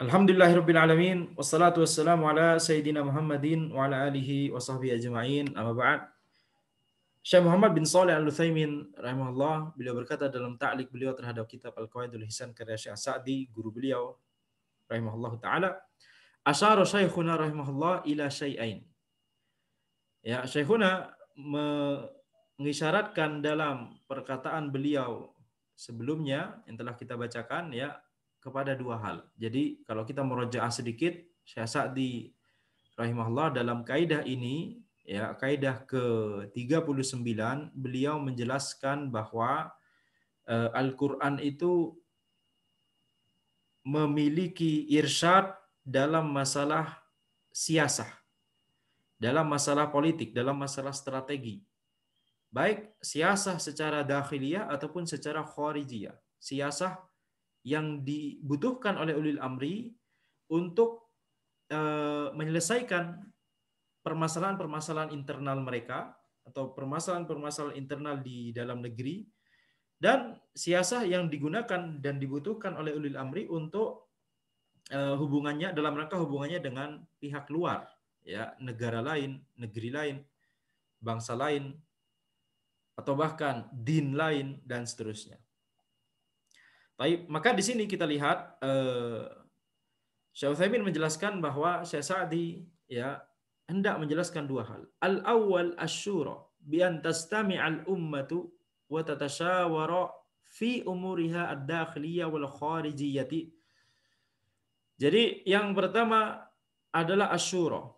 Alhamdulillahirabbil alamin wassalatu wassalamu ala sayyidina Muhammadin wa ala alihi wa sahbihi ajma'in. Amma ba'd. Syekh Muhammad bin Shalih Al-Utsaimin rahimahullah, beliau berkata dalam ta'liq beliau terhadap kitab Al-Qawaidul Hisan karya Syekh Sa'di, guru beliau rahimahullah taala, asyara syekhuna rahimahullah ila syai'ain. Ya, syekhuna mengisyaratkan dalam perkataan beliau sebelumnya yang telah kita bacakan ya kepada dua hal. Jadi kalau kita merajaah sedikit, Syekh Sa'di rahimahullah dalam kaidah ini ya, kaidah ke-39, beliau menjelaskan bahwa Al-Qur'an itu memiliki irsyad dalam masalah siasah, dalam masalah politik, dalam masalah strategi. Baik siasah secara dakhiliyah ataupun secara kharijiyah. Siasah yang dibutuhkan oleh ulil amri untuk menyelesaikan permasalahan-permasalahan internal mereka atau permasalahan-permasalahan internal di dalam negeri, dan siasah yang digunakan dan dibutuhkan oleh ulil amri untuk hubungannya dalam rangka hubungannya dengan pihak luar, ya, negara lain, negeri lain, bangsa lain, atau bahkan din lain dan seterusnya. Baik, maka di sini kita lihat Syekh Utsaimin menjelaskan bahwa Syekh Sa'di ya hendak menjelaskan dua hal. Al-awwal asy-syura bi an tastami'al ummatu wa tatashawara fi umuriha ad-dakhiliyah wal kharijiyyati. Jadi yang pertama adalah asyura,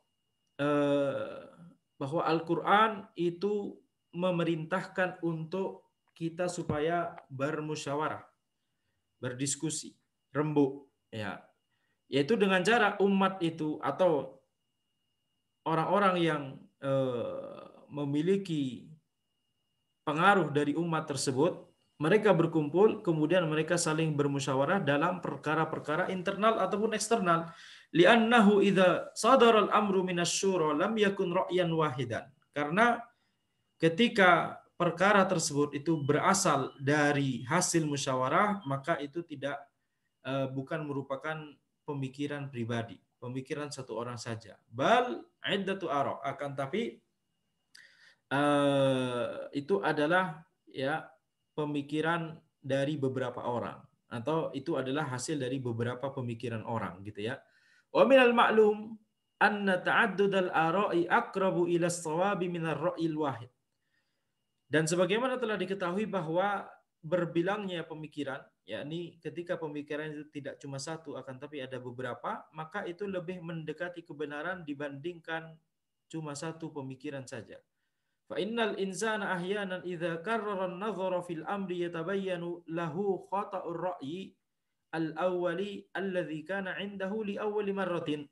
bahwa Al-Qur'an itu memerintahkan untuk kita supaya bermusyawarah, berdiskusi, rembuk, ya, yaitu dengan cara umat itu atau orang-orang yang memiliki pengaruh dari umat tersebut, mereka berkumpul, kemudian mereka saling bermusyawarah dalam perkara-perkara internal ataupun eksternal. Li'annahu idza sadara al-amru minasyura lam yakun ra'yan wahidan. Karena ketika perkara tersebut itu berasal dari hasil musyawarah, maka itu tidak bukan merupakan pemikiran pribadi, pemikiran satu orang saja. Bal iddatu ara, akan tapi itu adalah ya pemikiran dari beberapa orang, atau itu adalah hasil dari beberapa pemikiran orang gitu ya. Wa minal ma'lum anna ta'addudal ara'i aqrabu ila as-shawabi minar ra'yil wahid. Dan sebagaimana telah diketahui bahwa berbilangnya pemikiran, yakni ketika pemikiran itu tidak cuma satu akan tapi ada beberapa, maka itu lebih mendekati kebenaran dibandingkan cuma satu pemikiran saja. Fa innal insana ahyanan idza karrara an-nazara fil amri yatabayyanu lahu khata'ur ra'yi al-awwali alladhi kana 'indahu li awwali marratin.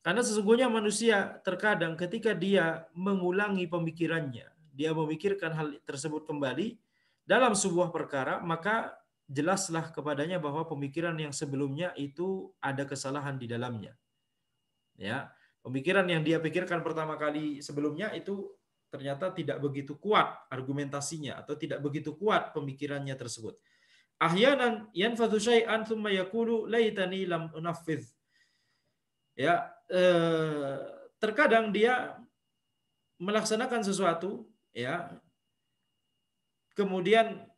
Karena sesungguhnya manusia terkadang ketika dia mengulangi pemikirannya, dia memikirkan hal tersebut kembali dalam sebuah perkara, maka jelaslah kepadanya bahwa pemikiran yang sebelumnya itu ada kesalahan di dalamnya. Ya, pemikiran yang dia pikirkan pertama kali sebelumnya itu ternyata tidak begitu kuat argumentasinya atau tidak begitu kuat pemikirannya tersebut. Ahyanan yanfadhu syai'an thumma yaqulu laitani lam unaffidh. Ya, terkadang dia melaksanakan sesuatu, ya, kemudian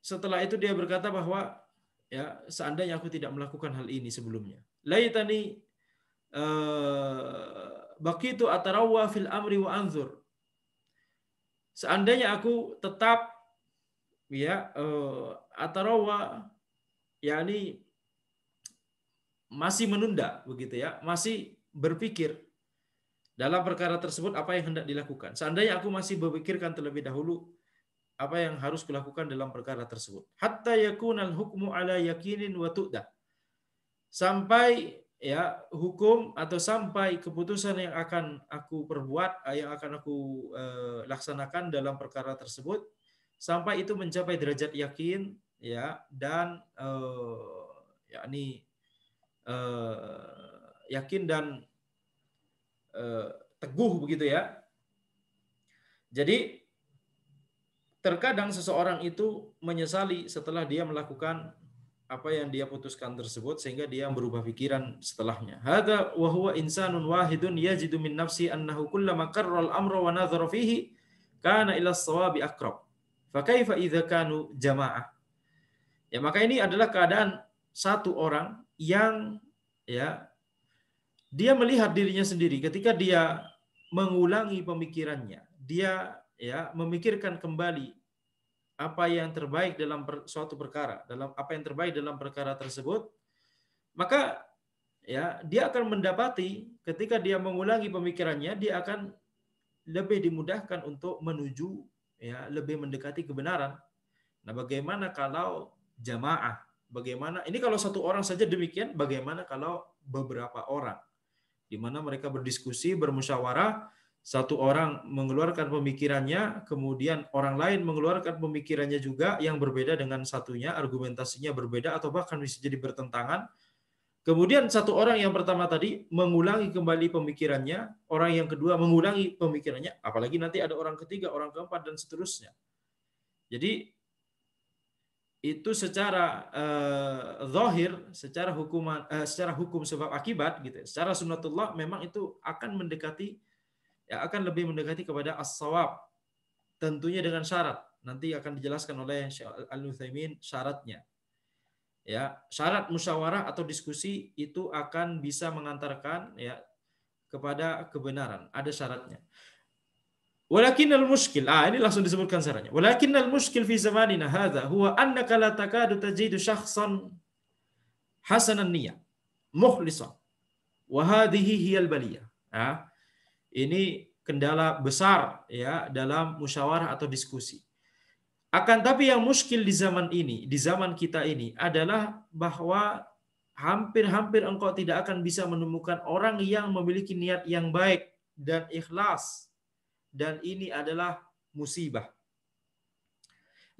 setelah itu dia berkata bahwa ya seandainya aku tidak melakukan hal ini sebelumnya. Laitani baqitu atarawwa fil amri wa anzur. Seandainya aku tetap ya atarawwa, yakni masih menunda begitu ya, masih berpikir dalam perkara tersebut apa yang hendak dilakukan. Seandainya aku masih berpikirkan terlebih dahulu apa yang harus kulakukan dalam perkara tersebut. Hatta yakunal hukmu ala yakinin wa tu'da. Sampai ya hukum atau sampai keputusan yang akan aku perbuat, yang akan aku laksanakan dalam perkara tersebut, sampai itu mencapai derajat yakin, ya, dan yakni yakin dan teguh begitu ya. Jadi terkadang seseorang itu menyesali setelah dia melakukan apa yang dia putuskan tersebut sehingga dia berubah pikiran setelahnya. Hadza wa huwa insanun wahidun yajidu min nafsi annahu kullama qarra al-amra wa nadhara fihi kana ila as-sawabi aqrab. Fa kaifa idza kanu jamaah? Ya, maka ini adalah keadaan satu orang yang ya dia melihat dirinya sendiri ketika dia mengulangi pemikirannya. Dia ya memikirkan kembali apa yang terbaik dalam suatu perkara, dalam apa yang terbaik dalam perkara tersebut, maka ya dia akan mendapati ketika dia mengulangi pemikirannya, dia akan lebih dimudahkan untuk menuju ya lebih mendekati kebenaran. Nah, bagaimana kalau jamaah? Bagaimana ini kalau satu orang saja demikian, bagaimana kalau beberapa orang di mana mereka berdiskusi, bermusyawarah, satu orang mengeluarkan pemikirannya, kemudian orang lain mengeluarkan pemikirannya juga yang berbeda dengan satunya, argumentasinya berbeda atau bahkan bisa jadi bertentangan. Kemudian satu orang yang pertama tadi mengulangi kembali pemikirannya, orang yang kedua mengulangi pemikirannya, apalagi nanti ada orang ketiga, orang keempat dan seterusnya. Jadi itu secara zahir, secara hukum sebab akibat gitu. Secara sunnatullah memang itu akan mendekati ya akan lebih mendekati kepada as-shawab. Tentunya dengan syarat. Nanti akan dijelaskan oleh Syekh Al-Utsaimin syaratnya. Ya, syarat musyawarah atau diskusi itu akan bisa mengantarkan ya kepada kebenaran. Ada syaratnya. Walakinnal muskil, ini langsung disebutkan syaratnya. Walakinnal muskil fi zamanina hadza huwa annaka la takadu tajidu syakhsan hasanan niyyah, mukhlishan. Wa hadhihi hiyal baliyah. Ini kendala besar ya dalam musyawarah atau diskusi. Akan tapi yang muskil di zaman ini, di zaman kita ini adalah bahwa hampir-hampir engkau tidak akan bisa menemukan orang yang memiliki niat yang baik dan ikhlas. Dan ini adalah musibah.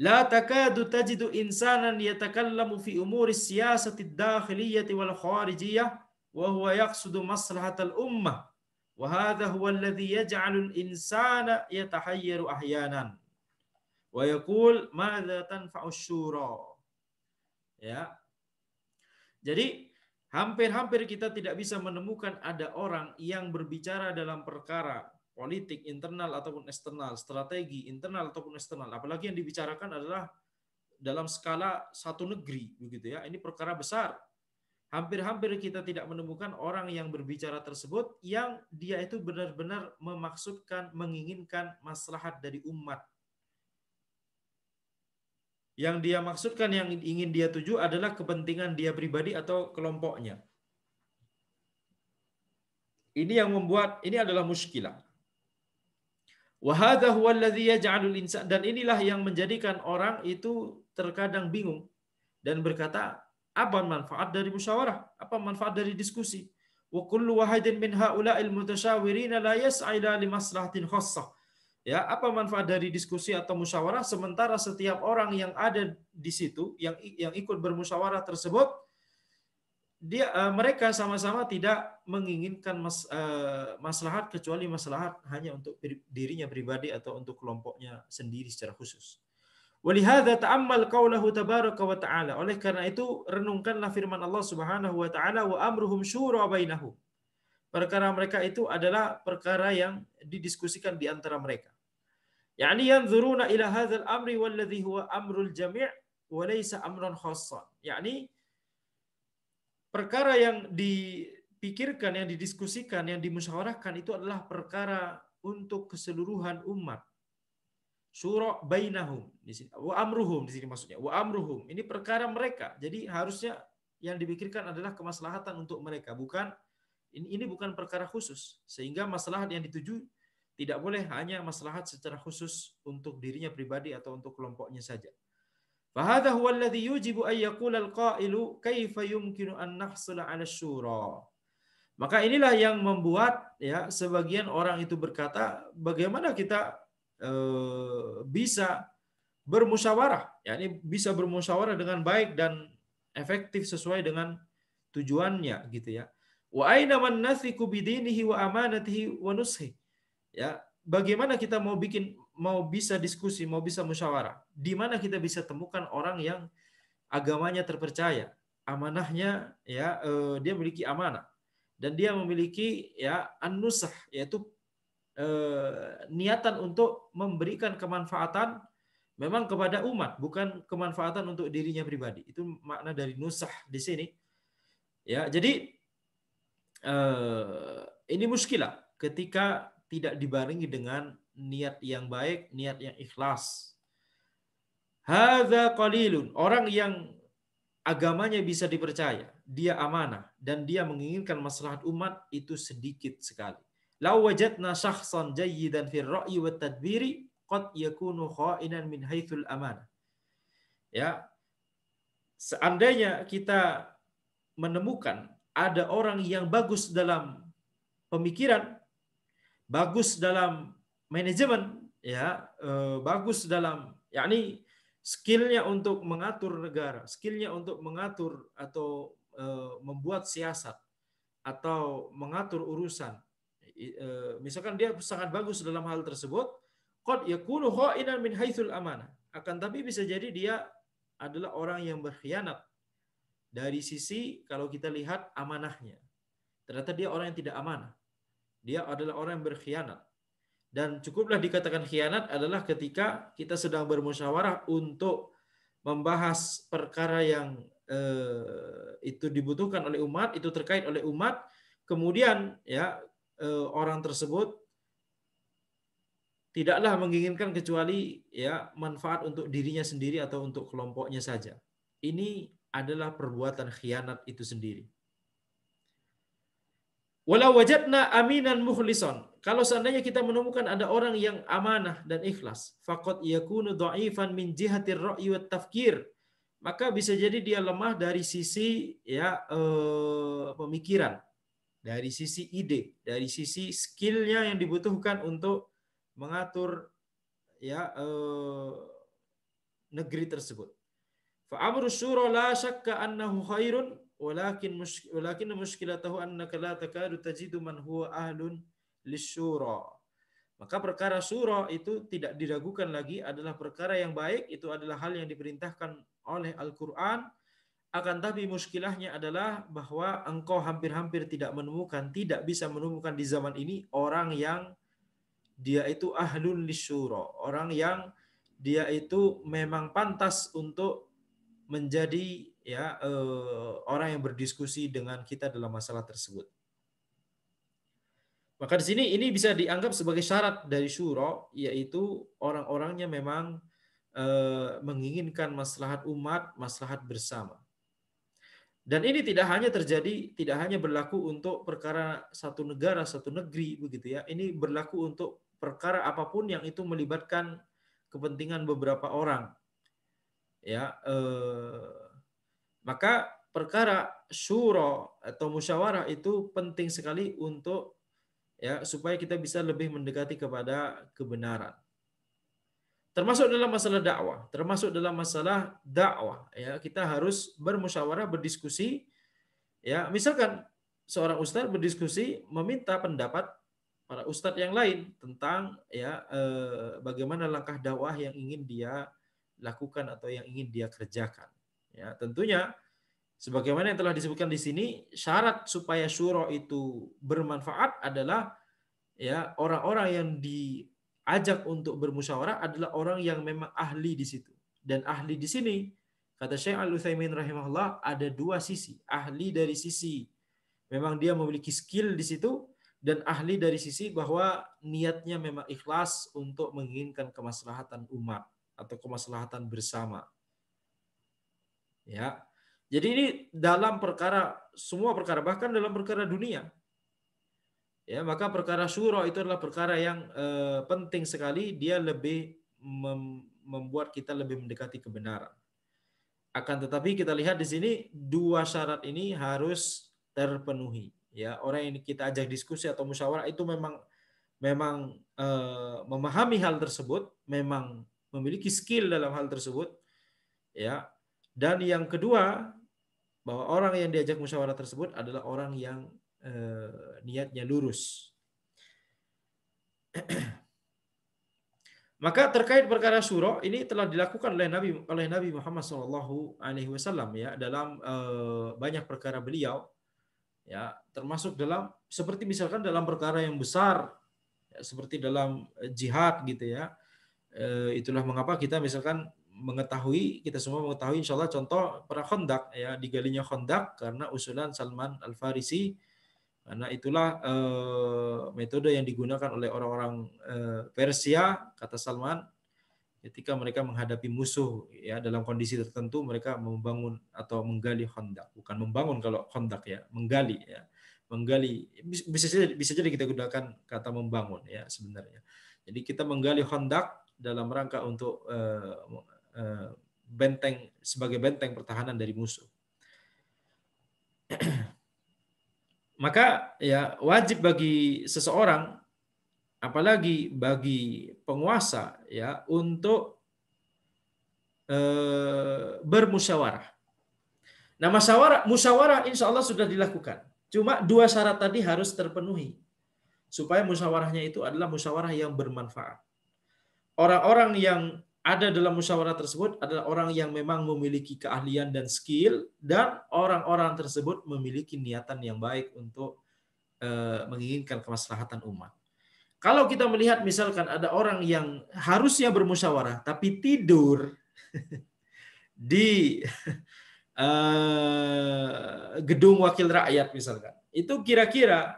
La takadu tajidu insanan yatakallamu fi umuri siyasati ad-dakhiliyyah wal kharijiyah wa huwa yaqsudu maslahatal ummah. Wa hadha huwa alladhi yaj'alu al-insana yatahayyaru ahyanan. Wa yaqul madza tanfa'u syura. Ya. Jadi hampir-hampir kita tidak bisa menemukan ada orang yang berbicara dalam perkara politik internal ataupun eksternal, strategi internal ataupun eksternal. Apalagi yang dibicarakan adalah dalam skala satu negeri, begitu ya. Ini perkara besar. Hampir-hampir kita tidak menemukan orang yang berbicara tersebut yang dia itu benar-benar memaksudkan, menginginkan maslahat dari umat. Yang dia maksudkan, yang ingin dia tuju adalah kepentingan dia pribadi atau kelompoknya. Ini yang membuat, ini adalah muskilah. Wahada huwa alladhi yaj'alul insan, dan inilah yang menjadikan orang itu terkadang bingung dan berkata, apa manfaat dari musyawarah? Apa manfaat dari diskusi? Wa kullu wahidin min haula'il mutasyawirina la yas'a ila limaslahatin khassah. Ya, apa manfaat dari diskusi atau musyawarah sementara setiap orang yang ada di situ yang ikut bermusyawarah tersebut mereka sama-sama tidak menginginkan maslahat kecuali maslahat hanya untuk dirinya pribadi atau untuk kelompoknya sendiri secara khusus. Walihada ta'ammal qaulahu tabaraka wa ta'ala. Oleh karena itu renungkanlah firman Allah Subhanahu wa taala, wa amruhum syura bainahum. Perkara mereka itu adalah perkara yang didiskusikan di antara mereka. Yani yanzuruna ila hadzal amri walladhi huwa amrul jami' wa laysa amran khassan. Yani perkara yang dipikirkan, yang didiskusikan, yang dimusyawarahkan itu adalah perkara untuk keseluruhan umat. Syura bainahum di sini. Wa amruhum di sini maksudnya. Wa amruhum ini perkara mereka. Jadi harusnya yang dipikirkan adalah kemaslahatan untuk mereka, bukan ini bukan perkara khusus. Sehingga maslahat yang dituju tidak boleh hanya maslahat secara khusus untuk dirinya pribadi atau untuk kelompoknya saja. Fahadha huwa alladhi yujibu an yaqula al-qailu kaifa yumkinu an nahsula 'ala syura. Maka inilah yang membuat ya sebagian orang itu berkata, bagaimana kita bisa bermusyawarah, yakni bisa bermusyawarah dengan baik dan efektif sesuai dengan tujuannya gitu ya. Wa aina man nathiqu bidinihi wa amanatihi wa nushi. Ya, bagaimana kita mau bisa diskusi, mau bisa musyawarah? Di mana kita bisa temukan orang yang agamanya terpercaya, amanahnya ya dia memiliki amanah dan dia memiliki ya an-nusah, yaitu niatan untuk memberikan kemanfaatan memang kepada umat, bukan kemanfaatan untuk dirinya pribadi. Itu makna dari nusah di sini. Ya, jadi ini muskilah ketika tidak dibarengi dengan niat yang baik, niat yang ikhlas. Hadza qalilun, orang yang agamanya bisa dipercaya, dia amanah dan dia menginginkan maslahat umat itu sedikit sekali. Lau wajadna syakhsan jayyidan fir ra'yi wat tadbiri qad yakunu kha'inan min haitsul amanah. Ya, seandainya kita menemukan ada orang yang bagus dalam pemikiran, bagus dalam manajemen, ya, bagus dalam yakni skillnya untuk mengatur negara, skillnya untuk mengatur atau membuat siasat atau mengatur urusan. Misalkan dia sangat bagus dalam hal tersebut, qad yakunu kha'inan min haitsul amanah. Akan tapi bisa jadi dia adalah orang yang berkhianat dari sisi kalau kita lihat amanahnya. Ternyata dia orang yang tidak amanah. Dia adalah orang yang berkhianat. Dan cukuplah dikatakan khianat adalah ketika kita sedang bermusyawarah untuk membahas perkara yang itu dibutuhkan oleh umat, itu terkait oleh umat, kemudian ya orang tersebut tidaklah menginginkan kecuali ya manfaat untuk dirinya sendiri atau untuk kelompoknya saja. Ini adalah perbuatan khianat itu sendiri. Walau wajadna aminan mukhlison. Kalau seandainya kita menemukan ada orang yang amanah dan ikhlas, faqad yakunu dha'ifan min jihatir ra'yi wat tafkir. Maka bisa jadi dia lemah dari sisi ya pemikiran, dari sisi ide, dari sisi skillnya yang dibutuhkan untuk mengatur ya negeri tersebut. Fa amru syura la syakka annahu khairun walakin muskilatahu annaka la takadu tajidu man huwa ahlun lisyura. Maka perkara syura itu tidak diragukan lagi adalah perkara yang baik, itu adalah hal yang diperintahkan oleh Al-Qur'an. Akan tapi muskilahnya adalah bahwa engkau hampir-hampir tidak bisa menemukan di zaman ini orang yang dia itu ahlun lisyura, orang yang dia itu memang pantas untuk menjadi ya orang yang berdiskusi dengan kita dalam masalah tersebut. Maka di sini ini bisa dianggap sebagai syarat dari syura, yaitu orang-orangnya memang menginginkan maslahat umat, maslahat bersama. Dan ini tidak hanya berlaku untuk perkara satu negara, satu negeri begitu ya. Ini berlaku untuk perkara apapun yang itu melibatkan kepentingan beberapa orang. Ya, maka perkara syura atau musyawarah itu penting sekali untuk ya supaya kita bisa lebih mendekati kepada kebenaran. Termasuk dalam masalah dakwah ya, kita harus bermusyawarah, berdiskusi ya. Misalkan seorang ustadz berdiskusi meminta pendapat para ustadz yang lain tentang ya bagaimana langkah dakwah yang ingin dia lakukan atau yang ingin dia kerjakan. Ya, tentunya sebagaimana yang telah disebutkan di sini, syarat supaya syura itu bermanfaat adalah ya orang-orang yang diajak untuk bermusyawarah adalah orang yang memang ahli di situ. Dan ahli di sini, kata Syekh Al-Utsaimin rahimahullah, ada dua sisi. Ahli dari sisi memang dia memiliki skill di situ, dan ahli dari sisi bahwa niatnya memang ikhlas untuk menginginkan kemaslahatan umat atau kemaslahatan bersama. Ya. Jadi ini dalam semua perkara, bahkan dalam perkara dunia. Ya, maka perkara syura itu adalah perkara yang penting sekali, dia lebih membuat kita lebih mendekati kebenaran. Akan tetapi kita lihat di sini dua syarat ini harus terpenuhi. Ya, orang yang kita ajak diskusi atau musyawarah itu memang memahami hal tersebut, memang memiliki skill dalam hal tersebut, ya. Dan yang kedua, bahwa orang yang diajak musyawarah tersebut adalah orang yang niatnya lurus. Maka terkait perkara syura ini telah dilakukan oleh Nabi Muhammad Shallallahu Alaihi Wasallam ya dalam banyak perkara beliau ya termasuk dalam seperti misalkan dalam perkara yang besar ya, seperti dalam jihad gitu ya. Itulah mengapa kita misalkan kita semua mengetahui insya Allah contoh perang Khandaq ya digalinya Khandaq karena usulan Salman Al Farisi, karena itulah metode yang digunakan oleh orang-orang Persia, kata Salman, ketika mereka menghadapi musuh ya dalam kondisi tertentu mereka membangun atau menggali Khandaq, bukan membangun kalau Khandaq ya, menggali ya. Menggali bisa jadi kita gunakan kata membangun ya sebenarnya. Jadi kita menggali Khandaq dalam rangka untuk benteng sebagai benteng pertahanan dari musuh. Maka ya wajib bagi seseorang apalagi bagi penguasa ya untuk bermusyawarah. Nah, musyawarah insya Allah sudah dilakukan. Cuma dua syarat tadi harus terpenuhi supaya musyawarahnya itu adalah musyawarah yang bermanfaat. Orang-orang yang ada dalam musyawarah tersebut adalah orang yang memang memiliki keahlian dan skill, dan orang-orang tersebut memiliki niatan yang baik untuk menginginkan kemaslahatan umat. Kalau kita melihat misalkan ada orang yang harusnya bermusyawarah tapi tidur di gedung wakil rakyat misalkan, itu kira-kira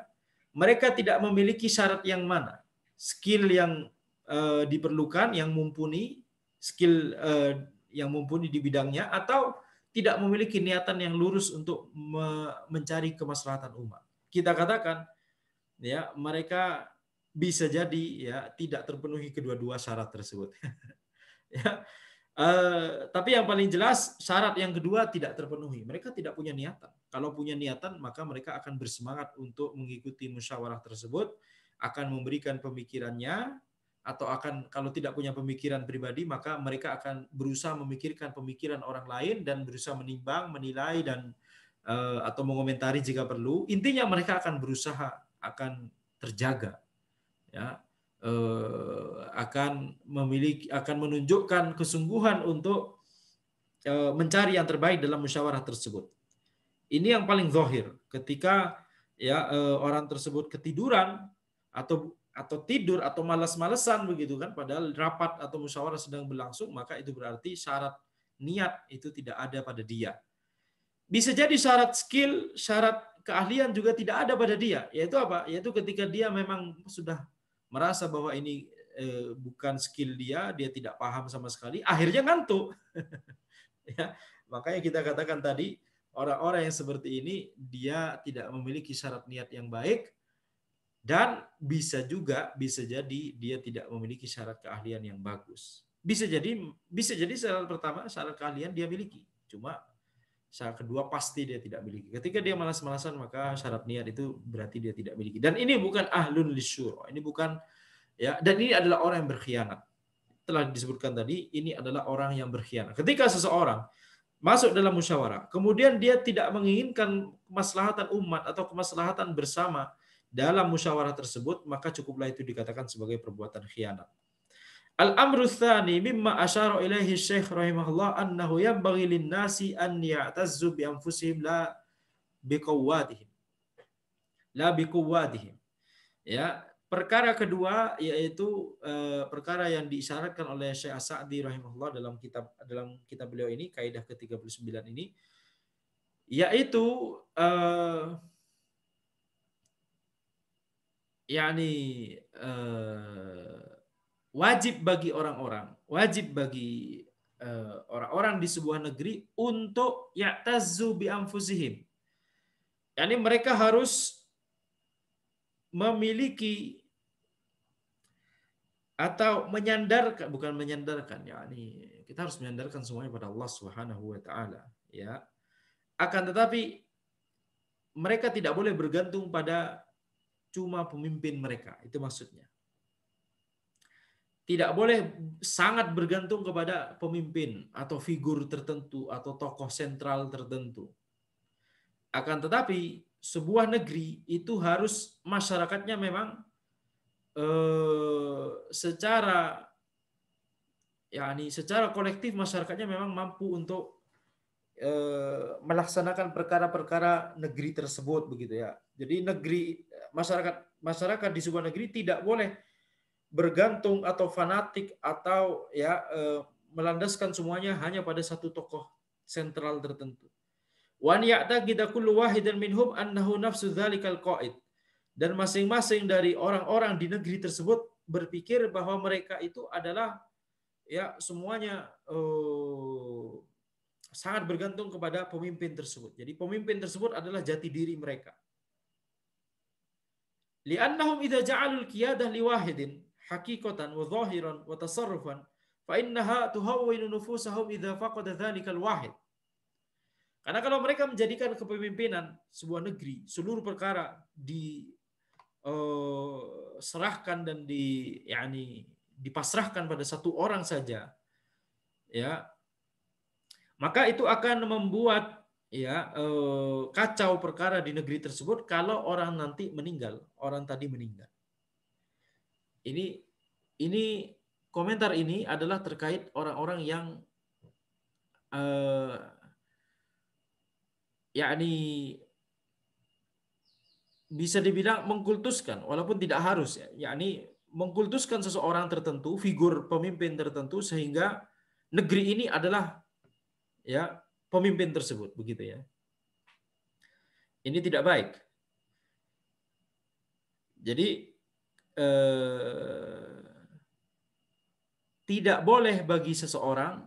mereka tidak memiliki syarat yang mana? Skill yang diperlukan, yang mumpuni, skill yang mumpuni di bidangnya, atau tidak memiliki niatan yang lurus untuk mencari kemaslahatan umat. Kita katakan ya mereka bisa jadi ya tidak terpenuhi kedua-dua syarat tersebut. Ya. Tapi yang paling jelas syarat yang kedua tidak terpenuhi. Mereka tidak punya niatan. Kalau punya niatan maka mereka akan bersemangat untuk mengikuti musyawarah tersebut, akan memberikan pemikirannya, atau akan kalau tidak punya pemikiran pribadi maka mereka akan berusaha memikirkan pemikiran orang lain dan berusaha menimbang, menilai dan atau mengomentari jika perlu. Intinya mereka akan berusaha, akan terjaga ya, akan menunjukkan kesungguhan untuk mencari yang terbaik dalam musyawarah tersebut. Ini yang paling zahir. Ketika ya orang tersebut ketiduran atau tidur atau malas-malesan begitu kan, padahal rapat atau musyawarah sedang berlangsung, maka itu berarti syarat niat itu tidak ada pada dia. Bisa jadi syarat skill, syarat keahlian juga tidak ada pada dia. Yaitu apa? Yaitu ketika dia memang sudah merasa bahwa ini bukan skill dia tidak paham sama sekali, akhirnya ngantuk. Ya, makanya kita katakan tadi, orang-orang yang seperti ini dia tidak memiliki syarat niat yang baik, dan bisa jadi dia tidak memiliki syarat keahlian yang bagus. Bisa jadi syarat pertama, syarat keahlian dia miliki, cuma syarat kedua pasti dia tidak miliki. Ketika dia malas-malasan maka syarat niat itu berarti dia tidak miliki. Dan ini bukan ahlun lisyura, ini bukan ya, dan ini adalah orang yang berkhianat. Telah disebutkan tadi, ini adalah orang yang berkhianat. Ketika seseorang masuk dalam musyawarah, kemudian dia tidak menginginkan kemaslahatan umat atau kemaslahatan bersama dalam musyawarah tersebut, maka cukuplah itu dikatakan sebagai perbuatan khianat. Al-amru tsani mimma asyara ilaihi Syekh rahimahullah annahu yanbaghi lin-nasi an ya'tazzu bi anfusihim la biquwwatihim. La biquwwatihim. Ya, perkara kedua yaitu perkara yang diisyaratkan oleh Syekh As-Sa'di rahimahullah dalam kitab beliau ini, kaidah ke-39 ini, yaitu wajib bagi orang-orang di sebuah negeri untuk ya'tazzu bi anfusihim. Yani mereka harus memiliki atau menyandarkan, bukan menyandarkan, yakni kita harus menyandarkan semuanya pada Allah Subhanahu wa taala, ya. Akan tetapi mereka tidak boleh bergantung pada cuma pemimpin mereka, itu maksudnya. Tidak boleh sangat bergantung kepada pemimpin atau figur tertentu atau tokoh sentral tertentu. Akan tetapi sebuah negeri itu harus masyarakatnya memang secara yakni secara kolektif masyarakatnya memang mampu untuk melaksanakan perkara-perkara negeri tersebut begitu ya. Jadi masyarakat di sebuah negeri tidak boleh bergantung atau fanatik atau ya melandaskan semuanya hanya pada satu tokoh sentral tertentu. Wa ya'taqida kullu wahidin minhum annahu nafsu dzalikal qa'id. Dan masing-masing dari orang-orang di negeri tersebut berpikir bahwa mereka itu adalah ya semuanya sangat bergantung kepada pemimpin tersebut. Jadi pemimpin tersebut adalah jati diri mereka. Li'annahum idza ja'alul qiyadah liwahidin haqiqatan wa zahiran wa tasarrufan fa innaha tuhawwinu nufusahum idza faqada dzalikal wahid. Karena kalau mereka menjadikan kepemimpinan sebuah negeri, seluruh perkara serahkan dan dipasrahkan pada satu orang saja, ya, maka itu akan membuat ya kacau perkara di negeri tersebut kalau orang nanti meninggal, orang tadi meninggal. Ini komentar ini adalah terkait orang-orang yang yakni bisa dibilang mengkultuskan walaupun tidak harus ya, yakni mengkultuskan seseorang tertentu, figur pemimpin tertentu sehingga negeri ini adalah ya pemimpin tersebut begitu ya. Ini tidak baik. Jadi tidak boleh bagi seseorang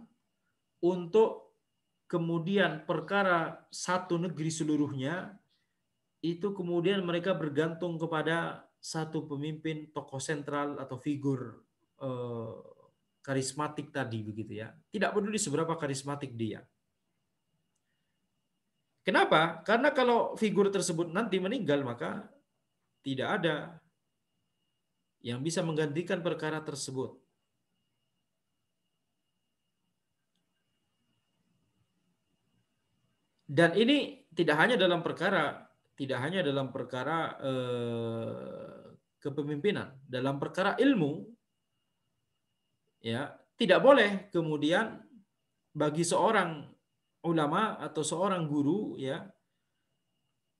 untuk kemudian perkara satu negeri seluruhnya itu kemudian mereka bergantung kepada satu pemimpin, tokoh sentral atau figur karismatik tadi begitu ya. Tidak peduli seberapa karismatik dia. Kenapa? Karena kalau figur tersebut nanti meninggal maka tidak ada yang bisa menggantikan perkara tersebut. Dan ini tidak hanya dalam perkara kepemimpinan, dalam perkara ilmu ya tidak boleh kemudian bagi seorang ulama atau seorang guru ya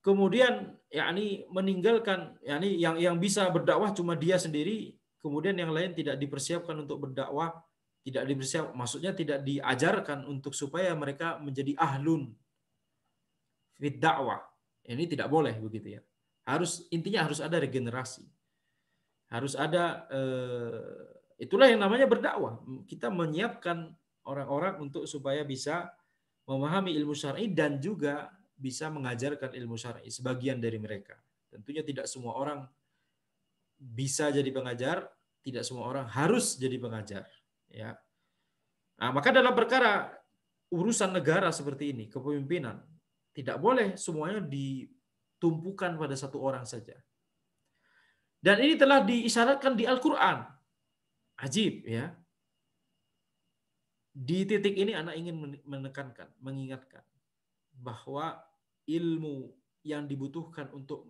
kemudian yakni meninggalkan yakni yang bisa berdakwah cuma dia sendiri, kemudian yang lain tidak dipersiapkan untuk berdakwah, tidak dipersiapkan, maksudnya tidak diajarkan untuk supaya mereka menjadi ahlun fit dakwah. Ini tidak boleh begitu ya. Intinya harus ada regenerasi. Harus ada itulah yang namanya berdakwah. Kita menyiapkan orang-orang untuk supaya bisa memahami ilmu syar'i dan juga bisa mengajarkan ilmu syar'i sebagian dari mereka. Tentunya tidak semua orang bisa jadi pengajar, tidak semua orang harus jadi pengajar, ya. Nah, maka dalam perkara urusan negara seperti ini, kepemimpinan, tidak boleh semuanya ditumpukan pada satu orang saja. Dan ini telah diisyaratkan di Al-Quran. Ajib ya. Di titik ini anak ingin menekankan, mengingatkan bahwa ilmu yang dibutuhkan untuk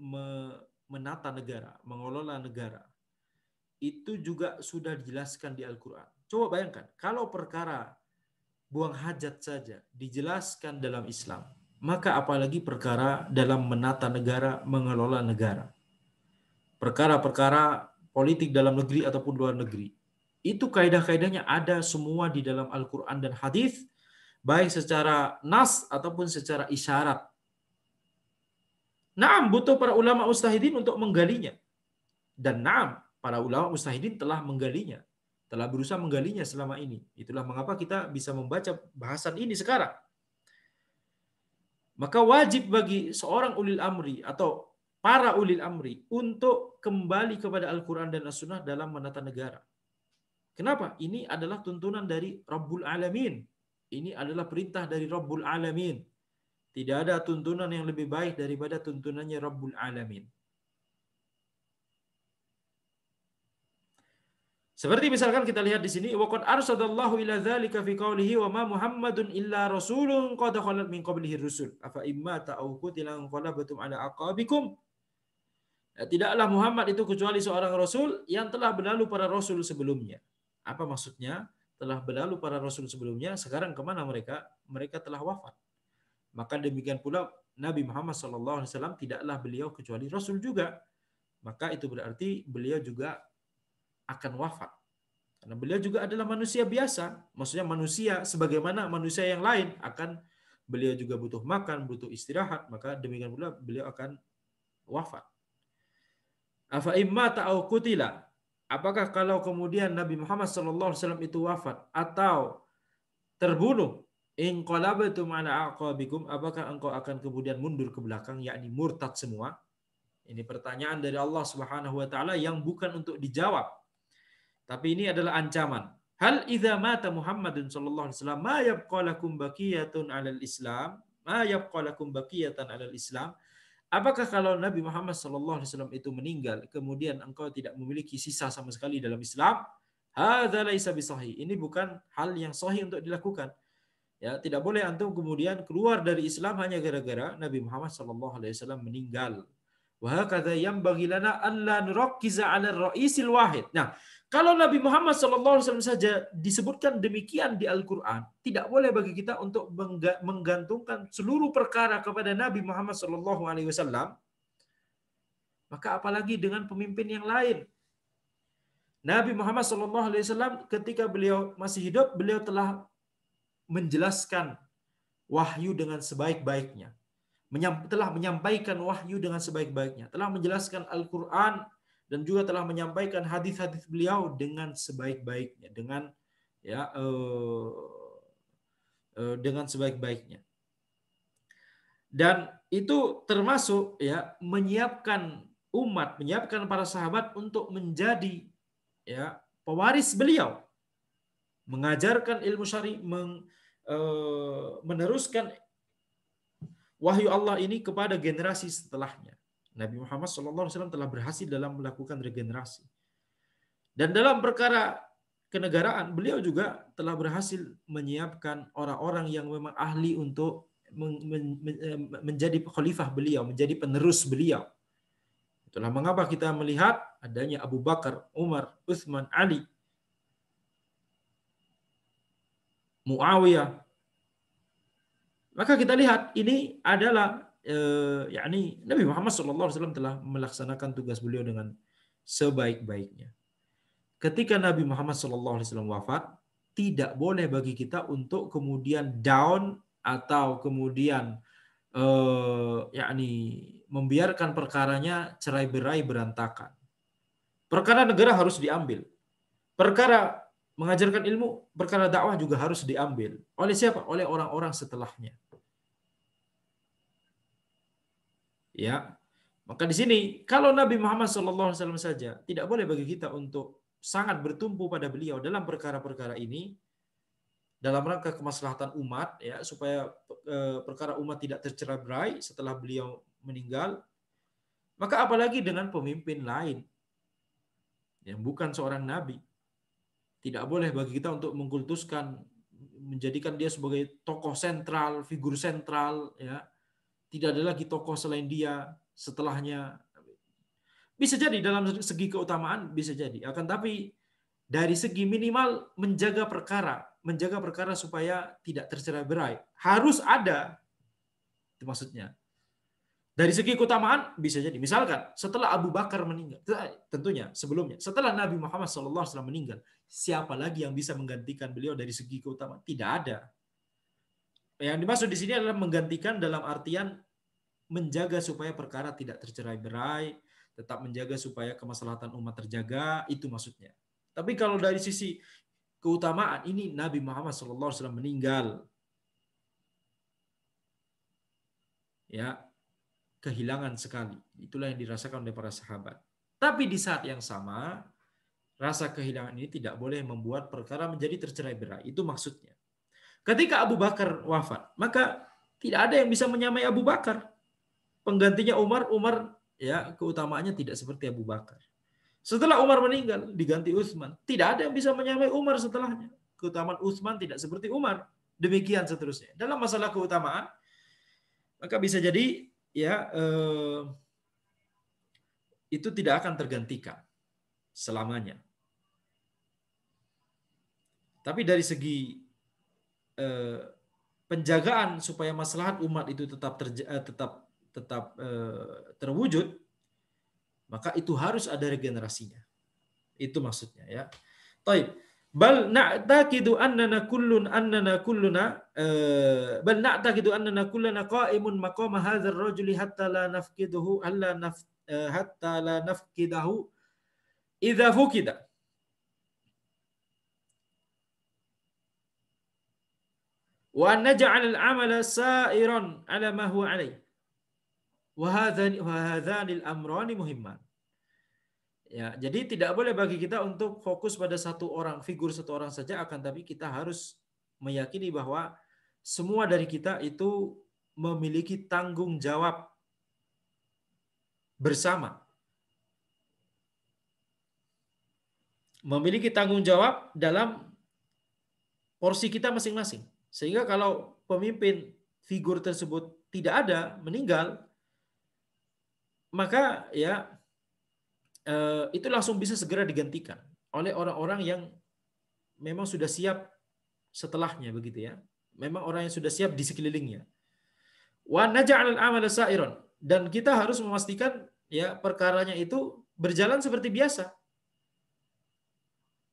menata negara, mengelola negara, itu juga sudah dijelaskan di Al-Quran. Coba bayangkan, kalau perkara buang hajat saja dijelaskan dalam Islam, maka apalagi perkara dalam menata negara, mengelola negara. Perkara-perkara politik dalam negeri ataupun luar negeri. Itu kaidah-kaidahnya ada semua di dalam Al-Quran dan hadis, baik secara nas ataupun secara isyarat. Naam, butuh para ulama mujtahidin untuk menggalinya. Dan naam, para ulama mujtahidin telah menggalinya, telah berusaha menggalinya selama ini. Itulah mengapa kita bisa membaca bahasan ini sekarang. Maka wajib bagi seorang ulil amri atau para ulil amri untuk kembali kepada Al-Quran dan As-Sunnah dalam menata negara. Kenapa? Ini adalah tuntunan dari Rabbul Alamin. Ini adalah perintah dari Rabbul Alamin. Tidak ada tuntunan yang lebih baik daripada tuntunannya Rabbul Alamin. Seperti misalkan kita lihat di sini, waqad arsadallahu ila dzalika fi qoulihi wa ma Muhammadun illa rasulun qad khalat min qablihi rusul afa imma ta'u qutila anqalabatum ala aqabikum. Tidaklah Muhammad itu kecuali seorang rasul yang telah berlalu para rasul sebelumnya. Apa maksudnya? telah berlalu para rasul sebelumnya, sekarang kemana mereka? Mereka telah wafat. Maka demikian pula Nabi Muhammad SAW tidaklah beliau kecuali rasul juga. Maka itu berarti beliau juga akan wafat. Karena beliau juga adalah manusia biasa. Maksudnya manusia sebagaimana manusia yang lain, akan beliau juga butuh makan, butuh istirahat. Maka demikian pula beliau akan wafat. Afa imma ta'au kutila. Apakah kalau kemudian Nabi Muhammad SAW itu wafat atau terbunuh, in qalabtum ala aqabikum, apakah engkau akan kemudian mundur ke belakang, yakni murtad semua? Ini pertanyaan dari Allah Subhanahu wa taala yang bukan untuk dijawab. Tapi ini adalah ancaman. Hal idza mata Muhammadun sallallahu alaihi wasallam ma yabqa lakum baqiyatun 'alal Islam? Ma yabqa lakum baqiyatan 'alal Islam? Apakah kalau Nabi Muhammad sallallahu alaihi wasallam itu meninggal, kemudian engkau tidak memiliki sisa sama sekali dalam Islam? Hadza laisa bisahih. Ini bukan hal yang sahih untuk dilakukan. Ya, tidak boleh antum kemudian keluar dari Islam hanya gara-gara Nabi Muhammad sallallahu alaihi wasallam meninggal. Wa hakadza yanbaghi lana an la nurakkiza 'ala ar-ra'isil wahid. Nah, kalau Nabi Muhammad SAW saja disebutkan demikian di Al-Quran, tidak boleh bagi kita untuk menggantungkan seluruh perkara kepada Nabi Muhammad SAW. Maka apalagi dengan pemimpin yang lain. Nabi Muhammad SAW ketika beliau masih hidup, beliau telah menjelaskan wahyu dengan sebaik-baiknya. Telah menyampaikan wahyu dengan sebaik-baiknya. Telah menjelaskan Al-Quran dan juga telah menyampaikan hadis-hadis beliau dengan sebaik-baiknya, dengan sebaik-baiknya. Dan itu termasuk ya menyiapkan umat, menyiapkan para sahabat untuk menjadi ya pewaris beliau, mengajarkan ilmu syar'i, meneruskan wahyu Allah ini kepada generasi setelahnya. Nabi Muhammad SAW telah berhasil dalam melakukan regenerasi. Dan dalam perkara kenegaraan, beliau juga telah berhasil menyiapkan orang-orang yang memang ahli untuk menjadi khalifah beliau, menjadi penerus beliau. Itulah mengapa kita melihat adanya Abu Bakar, Umar, Utsman, Ali, Muawiyah. Maka kita lihat ini adalah yakni Nabi Muhammad SAW telah melaksanakan tugas beliau dengan sebaik-baiknya. Ketika Nabi Muhammad SAW wafat, tidak boleh bagi kita untuk kemudian down atau kemudian yakni membiarkan perkaranya cerai-berai berantakan. Perkara negara harus diambil. Perkara mengajarkan ilmu, perkara dakwah juga harus diambil. Oleh siapa? Oleh orang-orang setelahnya. Ya, maka di sini kalau Nabi Muhammad SAW saja tidak boleh bagi kita untuk sangat bertumpu pada beliau dalam perkara-perkara ini dalam rangka kemaslahatan umat, ya, supaya perkara umat tidak tercerai-berai setelah beliau meninggal. Maka apalagi dengan pemimpin lain yang bukan seorang nabi, tidak boleh bagi kita untuk mengkultuskan, menjadikan dia sebagai tokoh sentral, figur sentral, ya. Tidak ada lagi tokoh selain dia setelahnya. Bisa jadi dalam segi keutamaan, bisa jadi. Akan tapi dari segi minimal menjaga perkara supaya tidak tercerai-berai. Harus ada. Itu maksudnya. Dari segi keutamaan bisa jadi. Misalkan setelah Abu Bakar meninggal, tentunya sebelumnya, setelah Nabi Muhammad SAW meninggal, siapa lagi yang bisa menggantikan beliau dari segi keutamaan? Tidak ada. Yang dimaksud di sini adalah menggantikan dalam artian menjaga supaya perkara tidak tercerai-berai, tetap menjaga supaya kemaslahatan umat terjaga, itu maksudnya. Tapi kalau dari sisi keutamaan, ini Nabi Muhammad SAW meninggal, ya, kehilangan sekali. Itulah yang dirasakan oleh para sahabat. Tapi di saat yang sama, rasa kehilangan ini tidak boleh membuat perkara menjadi tercerai-berai. Itu maksudnya. Ketika Abu Bakar wafat, maka tidak ada yang bisa menyamai Abu Bakar. Penggantinya Umar ya keutamaannya tidak seperti Abu Bakar. Setelah Umar meninggal, diganti Utsman. Tidak ada yang bisa menyamai Umar setelahnya. Keutamaan Utsman tidak seperti Umar. Demikian seterusnya. Dalam masalah keutamaan, maka bisa jadi ya itu tidak akan tergantikan selamanya. Tapi dari segi penjagaan supaya maslahat umat itu tetap terwujud, maka itu harus ada regenerasinya. Itu maksudnya ya. Taib. Bal na'taqidu bal na'taqidu annana kullana qa'imun maqama hadzal rajuli hatta la nafqiduhu hatta la nafqidahu idza fuqida. Wa an naj'al al-'amala sa'iran 'ala ma huwa 'alayh. Wa hadzani al-amrani muhimman. Ya, jadi tidak boleh bagi kita untuk fokus pada satu orang, figur satu orang saja, akan tapi kita harus meyakini bahwa semua dari kita itu memiliki tanggung jawab bersama. Memiliki tanggung jawab dalam porsi kita masing-masing. Sehingga kalau pemimpin figur tersebut tidak ada, meninggal, maka ya itu langsung bisa segera digantikan oleh orang-orang yang memang sudah siap setelahnya, begitu ya. Memang orang yang sudah siap di sekelilingnya. Wa naj'al al-amala sa'iran, dan kita harus memastikan ya perkaranya itu berjalan seperti biasa.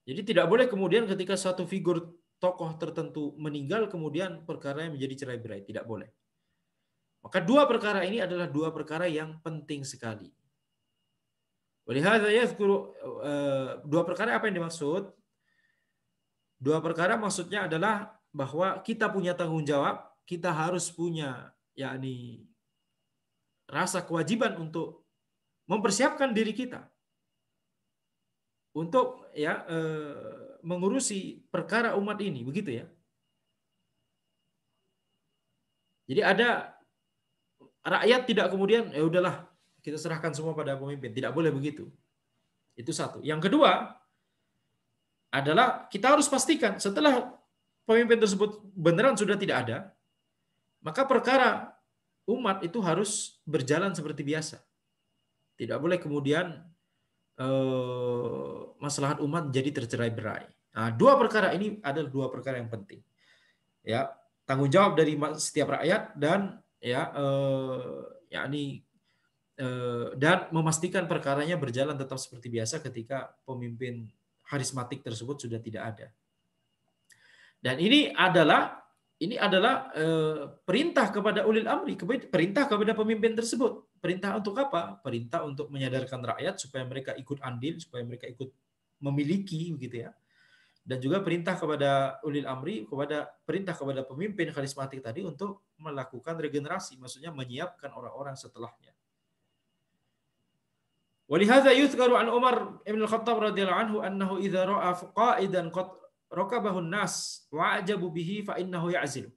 Jadi tidak boleh kemudian ketika satu figur tokoh tertentu meninggal kemudian perkaranya menjadi cerai-berai, tidak boleh. Maka dua perkara ini adalah dua perkara yang penting sekali. Walihada yadhkuru, dua perkara apa yang dimaksud? Dua perkara maksudnya adalah bahwa kita punya tanggung jawab, kita harus punya yakni rasa kewajiban untuk mempersiapkan diri kita untuk ya mengurusi perkara umat ini, begitu ya. Jadi ada rakyat tidak kemudian ya udahlah kita serahkan semua pada pemimpin, tidak boleh begitu. Itu satu. Yang kedua adalah kita harus pastikan setelah pemimpin tersebut beneran sudah tidak ada, maka perkara umat itu harus berjalan seperti biasa. Tidak boleh kemudian maslahat umat jadi tercerai-berai. Nah, dua perkara ini adalah dua perkara yang penting. Ya, tanggung jawab dari setiap rakyat dan ya yakni dan memastikan perkaranya berjalan tetap seperti biasa ketika pemimpin karismatik tersebut sudah tidak ada. Dan ini adalah perintah kepada ulil amri, perintah kepada pemimpin tersebut. Perintah untuk apa? Perintah untuk menyadarkan rakyat supaya mereka ikut andil, supaya mereka ikut memiliki, begitu ya. Dan juga perintah kepada ulil amri, perintah kepada pemimpin karismatik tadi untuk melakukan regenerasi, maksudnya menyiapkan orang-orang setelahnya. Walihadza yuzkaru an Umar ibn al-Khattab radhiyallahu anhu annahu idza ra'a qa'idan qad rakabahu an-nas wa'jabu bihi fa innahu ya'zilu.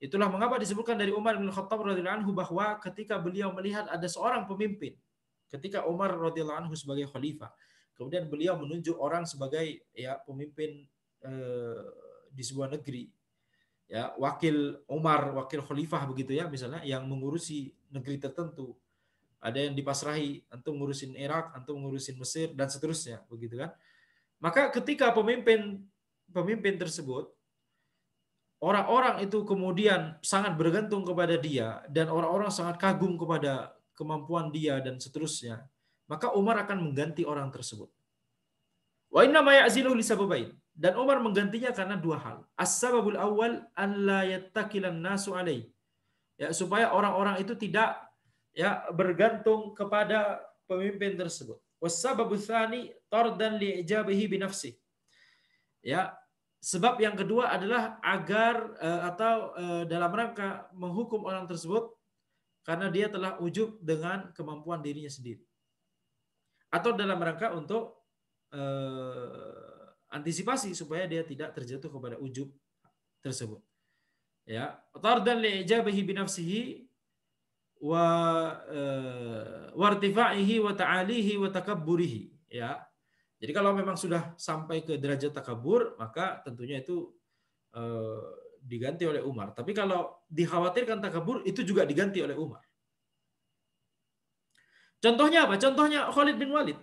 Itulah mengapa disebutkan dari Umar bin Khattab radhiyallahu anhu bahwa ketika beliau melihat ada seorang pemimpin, ketika Umar radhiyallahu anhu sebagai khalifah, kemudian beliau menunjuk orang sebagai ya pemimpin di sebuah negeri, ya wakil Umar, wakil khalifah begitu ya, misalnya yang mengurusi negeri tertentu. Ada yang dipasrahi, antum ngurusin Irak, antum ngurusin Mesir dan seterusnya, begitu kan? Maka ketika pemimpin tersebut, orang-orang itu kemudian sangat bergantung kepada dia dan orang-orang sangat kagum kepada kemampuan dia dan seterusnya, maka Umar akan mengganti orang tersebut. Wa inna ma ya'ziluhu li sababain, dan Umar menggantinya karena dua hal. As-sababul awwal an la yattakilan nasu alaihi. Ya, supaya orang-orang itu tidak ya bergantung kepada pemimpin tersebut. Was-sababul tsani tardan li ijabihi bi nafsihi. Ya, sebab yang kedua adalah agar dalam rangka menghukum orang tersebut karena dia telah ujub dengan kemampuan dirinya sendiri. Atau dalam rangka untuk antisipasi supaya dia tidak terjatuh kepada ujub tersebut. Ya, tardan li ijabihi bi nafsihi wa irtifaihi wa ta'alihi wa takabburihi, ya. Jadi kalau memang sudah sampai ke derajat takabur, maka tentunya itu diganti oleh Umar. Tapi kalau dikhawatirkan takabur, itu juga diganti oleh Umar. Contohnya apa? Contohnya Khalid bin Walid.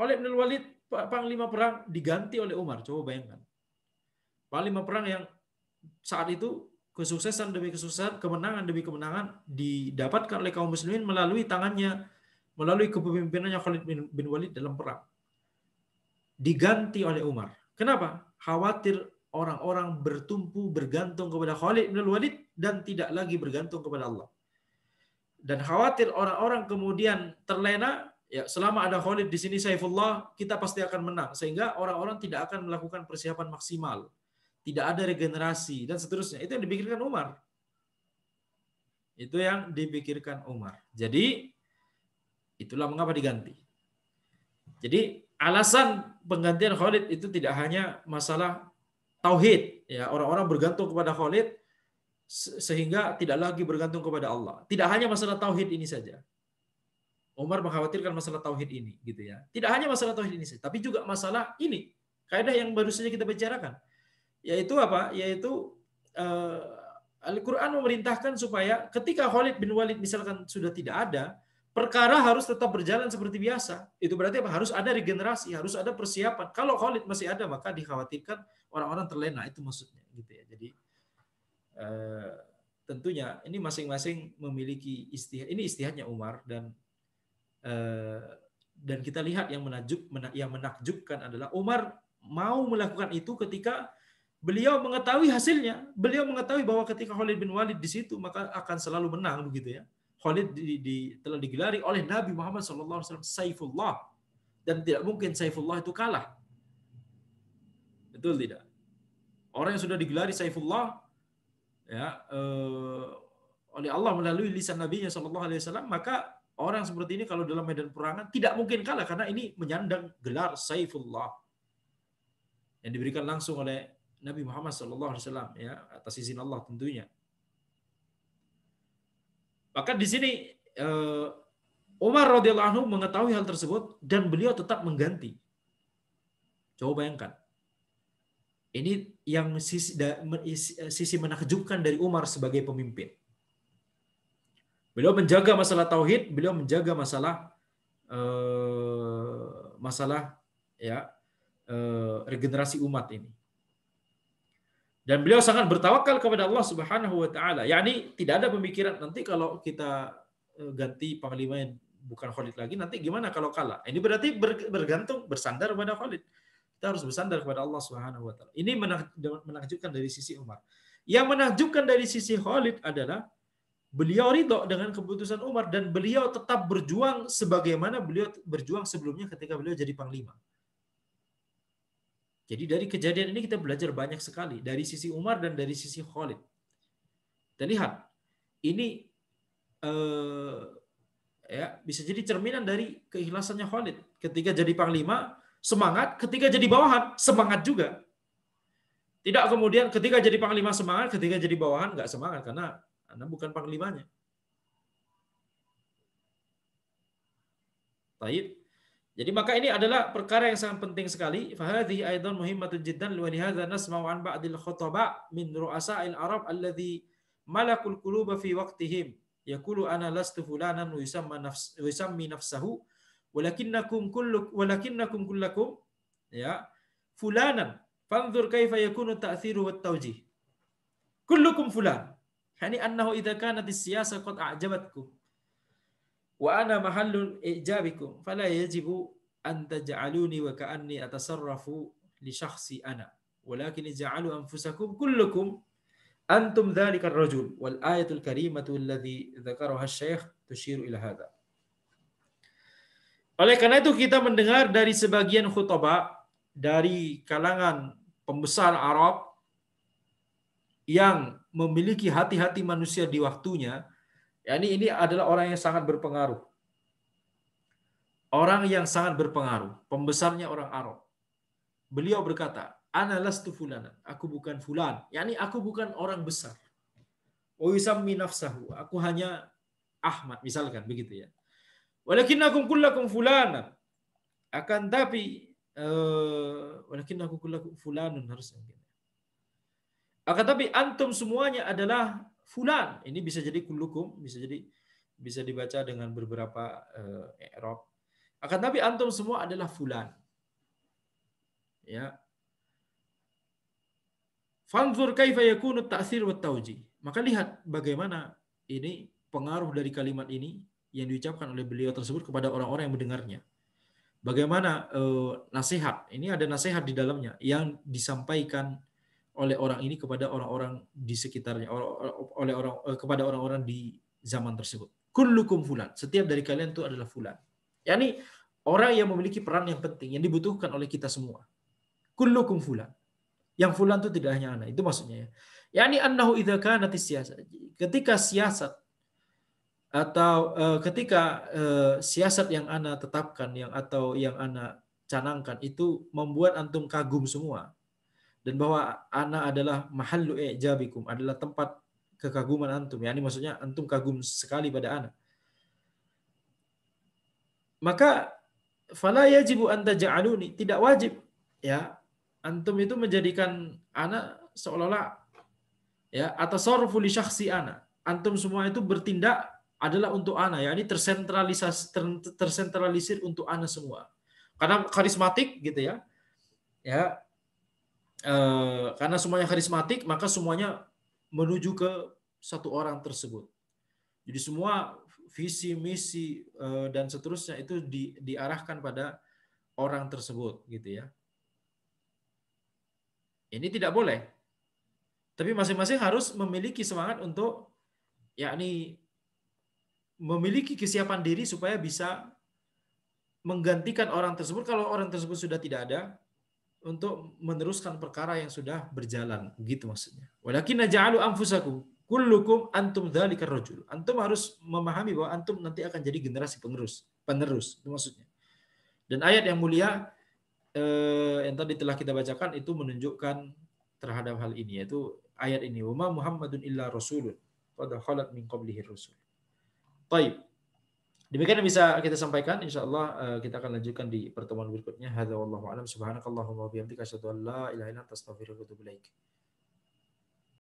Khalid bin Walid, panglima perang, diganti oleh Umar. Coba bayangkan. Panglima perang yang saat itu kesuksesan demi kesuksesan, kemenangan demi kemenangan didapatkan oleh kaum muslimin melalui tangannya, melalui kepemimpinannya Khalid bin Walid dalam perang. Diganti oleh Umar. Kenapa? Khawatir orang-orang bertumpu bergantung kepada Khalid bin Walid dan tidak lagi bergantung kepada Allah. Dan khawatir orang-orang kemudian terlena, ya selama ada Khalid di sini Saifullah, kita pasti akan menang. Sehingga orang-orang tidak akan melakukan persiapan maksimal. Tidak ada regenerasi dan seterusnya. Itu yang dipikirkan Umar. Itu yang dipikirkan Umar. Jadi itulah mengapa diganti. Jadi alasan penggantian Khalid itu tidak hanya masalah tauhid, ya orang-orang bergantung kepada Khalid sehingga tidak lagi bergantung kepada Allah. Tidak hanya masalah tauhid ini saja. Umar mengkhawatirkan masalah tauhid ini, gitu ya. Tidak hanya masalah tauhid ini saja, tapi juga masalah ini. Kaidah yang baru saja kita bicarakan, yaitu apa? Yaitu Al-Quran memerintahkan supaya ketika Khalid bin Walid misalkan sudah tidak ada, perkara harus tetap berjalan seperti biasa. Itu berarti apa? Harus ada regenerasi, harus ada persiapan. Kalau Khalid masih ada, maka dikhawatirkan orang-orang terlena. Itu maksudnya, gitu ya. Jadi tentunya ini masing-masing memiliki istihad. Ini istihadnya Umar dan kita lihat yang menakjubkan adalah Umar mau melakukan itu ketika beliau mengetahui hasilnya. Beliau mengetahui bahwa ketika Khalid bin Walid di situ maka akan selalu menang, begitu ya. Khalid telah digelari oleh Nabi Muhammad SAW Saifullah, dan tidak mungkin Saifullah itu kalah. Betul tidak? Orang yang sudah digelari Saifullah, ya, oleh Allah melalui lisan Nabi-Nya SAW, maka orang seperti ini kalau dalam medan perangan tidak mungkin kalah karena ini menyandang gelar Saifullah yang diberikan langsung oleh Nabi Muhammad SAW, ya, atas izin Allah tentunya. Maka di sini Umar radhiyallahu anhu mengetahui hal tersebut dan beliau tetap mengganti. Coba bayangkan. Ini yang sisi menakjubkan dari Umar sebagai pemimpin. Beliau menjaga masalah tauhid, beliau menjaga masalah regenerasi umat ini. Dan beliau sangat bertawakal kepada Allah Subhanahu wa taala. Yani tidak ada pemikiran nanti kalau kita ganti panglima yang bukan Khalid lagi, nanti gimana kalau kalah? Ini berarti bergantung, bersandar pada Khalid. Kita harus bersandar kepada Allah Subhanahu wa taala. Ini menakjubkan dari sisi Umar. Yang menakjubkan dari sisi Khalid adalah beliau ridho dengan keputusan Umar dan beliau tetap berjuang sebagaimana beliau berjuang sebelumnya ketika beliau jadi panglima. Jadi dari kejadian ini kita belajar banyak sekali dari sisi Umar dan dari sisi Khalid. Kita lihat ini bisa jadi cerminan dari keikhlasannya Khalid. Ketika jadi panglima semangat, ketika jadi bawahan semangat juga. Tidak kemudian ketika jadi panglima semangat, ketika jadi bawahan nggak semangat karena Anda bukan panglimanya. Baik. Jadi maka ini adalah perkara yang sangat penting sekali. Fahadhihi aidan muhimmatun jiddan wa lihadza nasma'u an ba'dil khutaba min ru'asa'il Arab alladhi malakul quluba fi waqtihim yaqulu ana lastu fulanan wa yusammi nafsahu walakinnakum kullakum ya fulanan fanzur kaifa yakunu ta'thiru wat tawjih kullukum fulan yani annahu idza kanat as-siyasa qad a'jabatkum wa ana mahallun ijabikum fala yajibu an taj'aluni wa ka'anni atasarrafu li syakhsi ana walakin ij'alu anfusakum kullukum antum dzalikar rajul wal ayatul karimatu alladhi dzakaraha asy-syekh tushiru ila hadza. Oleh karena itu kita mendengar dari sebagian khutbah dari kalangan pembesar Arab yang memiliki hati-hati manusia di waktunya. Yani ini adalah orang yang sangat berpengaruh. Orang yang sangat berpengaruh. Pembesarnya orang Arab. Beliau berkata, Ana lastu fulanan. Aku bukan fulan. Yani aku bukan orang besar. Wa yusammi nafsahu. Aku hanya Ahmad. Misalkan begitu ya. Walakinnakum kullakum fulanan. Akan tapi walakinnakum kullakum fulanun harusnya. Akan tapi antum semuanya adalah fulan. Ini bisa jadi kullukum, bisa dibaca dengan beberapa i'rab. Akan tapi antum semua adalah fulan. Ya. Fanzur kaifa yakunu at-ta'thir wa tawjih. Maka lihat bagaimana ini pengaruh dari kalimat ini yang diucapkan oleh beliau tersebut kepada orang-orang yang mendengarnya. Bagaimana nasihat, ini ada nasihat di dalamnya yang disampaikan oleh orang ini kepada orang-orang di sekitarnya, oleh kepada orang-orang di zaman tersebut. Kullukum fulan, setiap dari kalian itu adalah fulan. Yani orang yang memiliki peran yang penting yang dibutuhkan oleh kita semua. Kullukum fulan. Yang fulan itu tidak hanya anak, itu maksudnya ya. Yani annahu idza kanat siyasat. Ketika siasat atau ketika siasat yang ana tetapkan atau yang ana canangkan itu membuat antum kagum semua dan bahwa ana adalah mahallu i'jabikum, adalah tempat kekaguman antum, yakni maksudnya antum kagum sekali pada ana, maka fala yajibu an taj'aluni, tidak wajib ya antum itu menjadikan ana seolah-olah ya atasarrufu li syakhsi ana, antum semua itu bertindak adalah untuk ana, ya ini tersentralisir untuk ana semua karena karismatik gitu ya, ya karena semuanya karismatik maka semuanya menuju ke satu orang tersebut, jadi semua visi misi dan seterusnya itu diarahkan pada orang tersebut gitu ya. Ini tidak boleh, tapi masing-masing harus memiliki semangat untuk yakni memiliki kesiapan diri supaya bisa menggantikan orang tersebut kalau orang tersebut sudah tidak ada, untuk meneruskan perkara yang sudah berjalan, begitu maksudnya. Walakin naj'alu anfusakum kullukum antum dzalikar rajul. Antum harus memahami bahwa antum nanti akan jadi generasi penerus, itu maksudnya. Dan ayat yang mulia yang tadi telah kita bacakan itu menunjukkan terhadap hal ini, yaitu ayat ini, wa ma Muhammadun illa rasulun qad khalat min qablihi rusul. Baik. Demikian yang bisa kita sampaikan. Insyaallah kita akan lanjutkan di pertemuan berikutnya. Hadza wallahu a'lam. Subhanakallahumma wa bihamdika asyhadu an la ilaha illa anta astaghfiruka wa atubu ilaik.